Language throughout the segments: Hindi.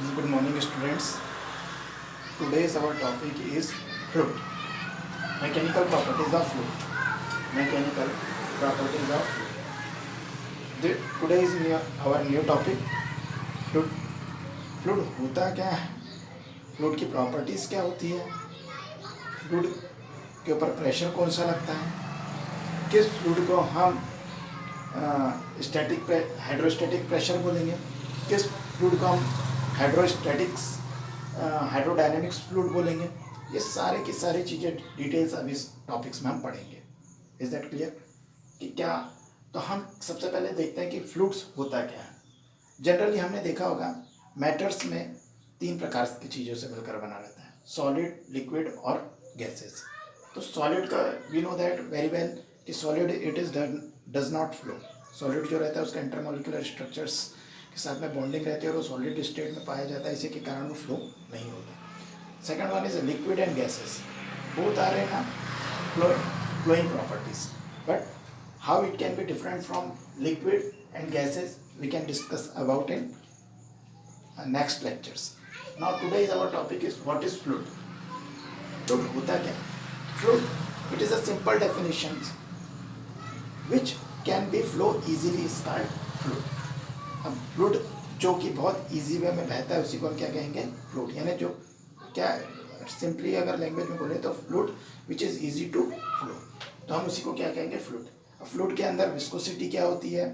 Good morning, students. Today's our topic is fluid. Mechanical properties of fluid. Mechanical properties of fluid. Today is our new topic. Fluid. Fluid होता क्या है, फ्लूइड की प्रॉपर्टीज़ क्या होती है, फ्लूइड के ऊपर प्रेशर कौन सा लगता है, किस फ्लूइड को हम हाइड्रोस्टैटिक प्रेशर बोलेंगे, किस फ्लूइड को हम हाइड्रोडायनेमिक्स फ्लूइड बोलेंगे। ये सारे की सारी चीज़ें डिटेल्स अब इस टॉपिक्स में हम पढ़ेंगे। इज दैट क्लियर कि क्या? तो हम सबसे पहले देखते हैं कि फ्लूइड्स होता क्या है। जनरली हमने देखा होगा मैटर्स में तीन प्रकार की चीज़ों से मिलकर बना रहता है, सॉलिड, लिक्विड और गैसेस। तो सॉलिड का we know that very well कि solid it is does not flow. Solid जो रहता है उसका इंटरमोलिकुलर स्ट्रक्चर्स के साथ में बॉन्डिंग रहती है और वो सॉलिड स्टेट में पाया जाता है, इसी के कारण वो फ्लो नहीं होता। Second one is liquid and gases. Both are in flowing properties, but how it can be different from liquid and gases we can discuss about in next lectures. Now today's our topic is what is fluid. Fluid होता क्या? Fluid, it is a simple definition which can be flow easily is called fluid. अब fluid जो कि बहुत easy वे में बहता है उसी को हम क्या कहेंगे? fluid। यानी जो क्या simply अगर लैंग्वेज में बोले तो fluid which is easy to flow, तो हम उसी को क्या कहेंगे? fluid। अब fluid के अंदर विस्कोसिटी क्या होती है,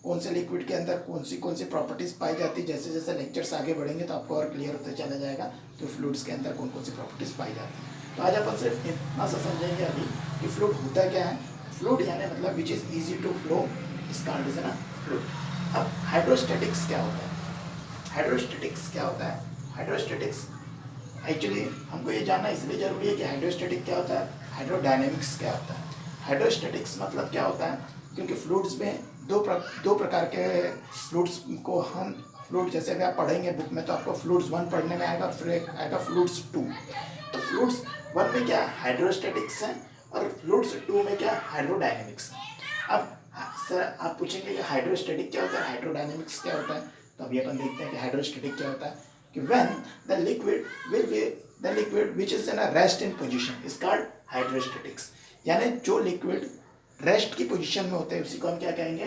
कौन से लिक्विड के अंदर कौन सी प्रॉपर्टीज़ पाई जाती है, जैसे जैसे लेक्चर्स आगे बढ़ेंगे तो आपको और क्लियर होता चला जाएगा कि फ्लूइड्स के अंदर कौन सी प्रॉपर्टीज़ पाई जाती है। तो आज अपन सिर्फ इतना सा समझेंगे अभी कि फ्लूइड होता क्या है। फ्लूइड यानी मतलब which is easy to flow is called is ना फ्लूइड। अब हाइड्रोस्टैटिक्स क्या होता है? हाइड्रोस्टैटिक्स क्या होता है? हाइड्रोस्टैटिक्स एक्चुअली हमको ये जानना इसलिए ज़रूरी है कि हाइड्रोस्टैटिक क्या होता है, हाइड्रोडायनेमिक्स क्या होता है। हाइड्रोस्टैटिक्स मतलब क्या होता है, क्योंकि फ्लूइड्स में दो प्रकार के फ्लूइड्स को हम फ्लूइड जैसे अगर आप पढ़ेंगे बुक में तो आपको फ्लूइड्स 1 पढ़ने में आएगा, फिर एक आएगा फ्लूइड्स 2। तो फ्लूइड्स 1 में क्या हाइड्रोस्टैटिक्स है और फ्लूइड्स 2 में क्या हाइड्रोडायनेमिक्स है। अब सर आप पूछेंगे कि हाइड्रोस्टैटिक क्या होता है, हाइड्रोडायनेमिक्स क्या होता है, तो अभी अपन देखते हैं कि हाइड्रोस्टैटिक क्या होता है कि when the liquid which is in a rest in position is called hydrostatics. यानी जो लिक्विड रेस्ट की पोजीशन में होते हैं उसी को हम क्या कहेंगे?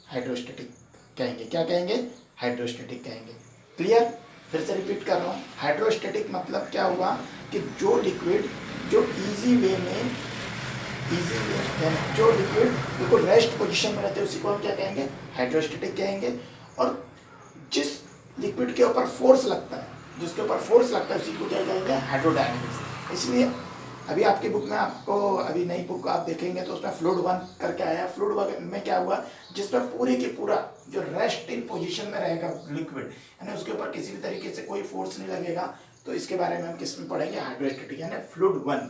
हाइड्रोस्टैटिक कहेंगे। क्या कहेंगे? हाइड्रोस्टैटिक कहेंगे। क्लियर? फिर से रिपीट कर रहा हूँ, हाइड्रोस्टैटिक मतलब क्या हुआ कि जो लिक्विड जो इजी वे जो लिक्विड बिल्कुल रेस्ट पोजीशन में रहते हैं उसी को हम क्या कहेंगे? हाइड्रोस्टैटिक कहेंगे। और जिस लिक्विड के ऊपर फोर्स लगता है, जिसके ऊपर फोर्स लगता है उसी को क्या कहेंगे? हाइड्रोडायनेमिक्स। इसलिए अभी आपकी बुक में आपको अभी नई बुक आप देखेंगे तो उसमें फ्लूइड 1 करके आया। फ्लूइड 1 में क्या हुआ, जिसमें पूरी की पूरा जो रेस्ट इन पोजीशन में रहेगा लिक्विड, यानी उसके ऊपर किसी भी तरीके से कोई फोर्स नहीं लगेगा, तो इसके बारे में हम किस में पढ़ेंगे? हाइड्रोस्टैटिक यानी फ्लूइड 1।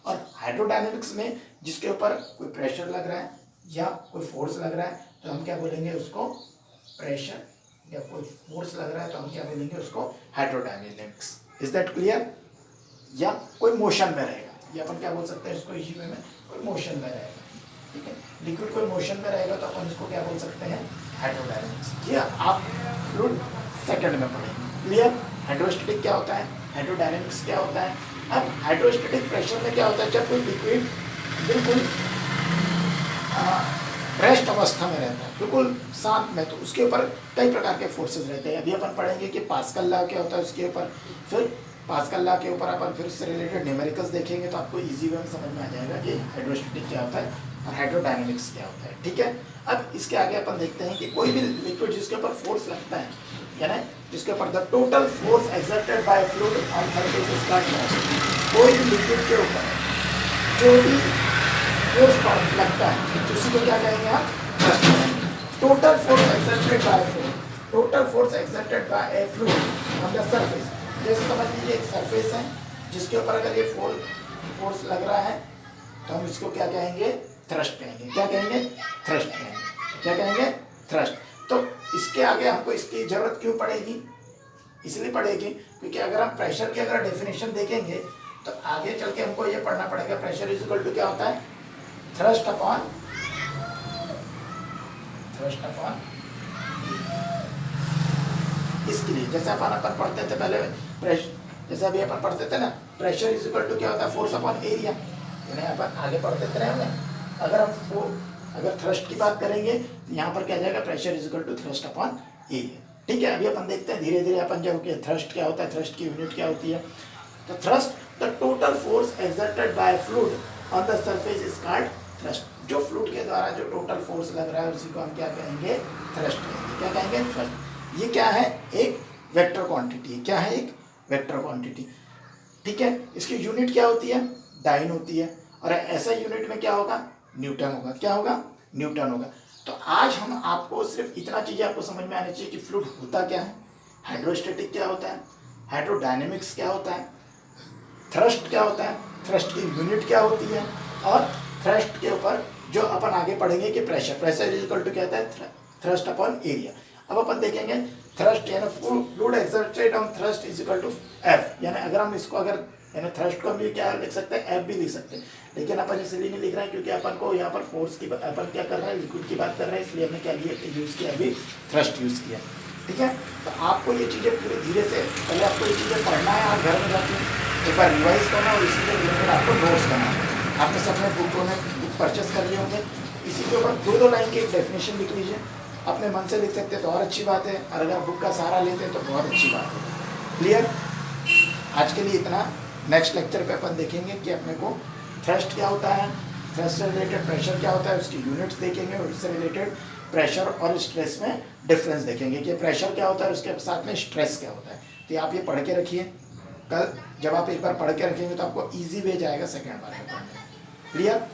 और हाइड्रोडायनेमिक्स में जिसके ऊपर कोई प्रेशर लग रहा है या कोई फोर्स लग रहा है तो हम क्या बोलेंगे उसको? प्रेशर, या कोई फोर्स लग रहा है तो हम क्या बोलेंगे उसको? हाइड्रोडायनेमिक्स। Is that clear? या कोई मोशन में रहेगा, या अपन क्या बोल सकते हैं इसको इजी वे में? कोई मोशन में रहेगा, ठीक है। लिक्विड कोई मोशन में रहेगा तो अपन इसको क्या बोल सकते हैं? हाइड्रोडायनेमिक्स। ये आप फ्लूइड 2 में पढ़ेंगे। क्लियर? हाइड्रोस्टैटिक क्या होता है, हाइड्रोडायनेमिक्स क्या होता है। अब हाइड्रोस्टैटिक प्रेशर में क्या होता है, जब कोई लिक्विड बिल्कुल रेस्ट अवस्था में रहता है, बिल्कुल शांत में, तो उसके ऊपर कई प्रकार के फोर्सेस रहते हैं। अभी अपन पढ़ेंगे कि पास्कल लॉ क्या होता है उसके ऊपर, फिर पास्कल लॉ के ऊपर अपन फिर उससे रिलेटेड न्यूमेरिकल्स देखेंगे तो आपको इजी वे में समझ में आ जाएगा कि हाइड्रोस्टैटिक क्या होता है और हाइड्रोडायनेमिक्स क्या होता है, ठीक है। अब इसके आगे अपन देखते हैं कि कोई भी लिक्विड जिसके ऊपर फोर्स लगता है, यानी जिसके ऊपर the total force exerted by fluid on surface is called, कोई भी लिक्विड के ऊपर जो भी फोर्स लगता है उसी को क्या कहेंगे आप? Total force exerted by fluid, total force exerted by A fluid on the surface. जैसे समझ लीजिए एक सरफेस है जिसके ऊपर अगर ये फोर्स लग रहा है तो हम इसको क्या कहेंगे? थ्रस्ट कहेंगे। क्या कहेंगे? थ्रस्ट कहेंगे। क्या कहेंगे? थ्रस्ट। तो इसके आगे हमको इसकी जरूरत क्यों पड़ेगी? इसलिए पड़ेगी क्योंकि अगर हम प्रेशर की अगर डेफिनेशन देखेंगे तो आगे चल के हमको ये पढ़ना पड़ेगा, प्रेशर इज इक्वल टू क्या होता है? थ्रस्ट अपॉन इसके लिए जैसे अपन पढ़ते थे पहले प्रेशर, जैसे अभी अपन पढ़ते थे ना, प्रेशर इज इक्वल टू क्या होता है, फोर्स अपॉन एरिया। यानी अपन आगे पढ़ते थे हमने, अगर थ्रस्ट की बात करेंगे तो यहाँ पर क्या जाएगा, pressure is equal to thrust upon area. ठीक है, अभी अपन देखते हैं धीरे धीरे अपन जब थ्रस्ट क्या होता है, थ्रस्ट की यूनिट क्या होती है। तो thrust the total force exerted by fluid on the surface is called thrust. जो फ्लूइड के द्वारा जो टोटल फोर्स लग रहा है उसी को हम क्या कहेंगे, थ्रस्ट कहेंगे। क्या कहेंगे, थ्रस्ट। ये क्या है, एक वेक्टर क्वांटिटी है। क्या है, एक वेक्टर क्वांटिटी। ठीक है, इसकी यूनिट क्या होती है, डाइन होती है। और ऐसा यूनिट में क्या होगा, न्यूटन होगा। क्या होगा, न्यूटन होगा। तो आज हम आपको सिर्फ इतना चीज़ें आपको समझ में आनी चाहिए कि फ्लूइड होता क्या है, हाइड्रोस्टैटिक क्या होता है, हाइड्रोडायनेमिक्स क्या होता है, थ्रस्ट क्या होता है, थ्रस्ट की यूनिट क्या होती है, और थ्रस्ट के ऊपर जो अपन आगे पढ़ेंगे कि प्रेशर इज इक्वल टू क्या होता है, थ्रस्ट अपॉन एरिया। अब अपन देखेंगे थ्रस्ट यानी fluid exerted on thrust is equal to F. यानी अगर हम इसको यानी थ्रस्ट को हम भी क्या लिख सकते हैं, एफ भी लिख सकते हैं। लेकिन अपन इसलिए नहीं लिख रहे हैं क्योंकि अपन को यहाँ पर फोर्स की अपन क्या कर रहे हैं, लिक्विड की बात कर रहे हैं, इसलिए हमने क्या यूज़ किया, अभी थ्रस्ट यूज़ किया। ठीक है, तो आपको ये चीज़ें पूरे धीरे से पहले आपको ये चीज़ें पढ़ना है, आप घर में जाके एक बार रिवाइज करना और इसी के रिलेटेड आपको नोट्स करना है। आपने सबने बुक परचेस कर लिए होंगे, इसी के ऊपर दो लाइन की एक डेफिनेशन लिख लीजिए। अपने मन से लिख सकते हैं तो और अच्छी बात है, और अगर बुक का सहारा लेते हैं तो बहुत अच्छी बात है। क्लियर, आज के लिए इतना। नेक्स्ट लेक्चर पे अपन देखेंगे कि अपने को थ्रस्ट क्या होता है, थ्रस्ट से रिलेटेड प्रेशर क्या होता है, उसकी यूनिट्स देखेंगे, और उससे रिलेटेड प्रेशर और स्ट्रेस में डिफरेंस देखेंगे कि प्रेशर क्या होता है और उसके साथ में स्ट्रेस क्या होता है। तो आप ये पढ़ के रखिए, कल जब आप एक बार पढ़ के रखेंगे तो आपको ईजी वे जाएगा सेकेंड बार में पढ़ने। क्लियर।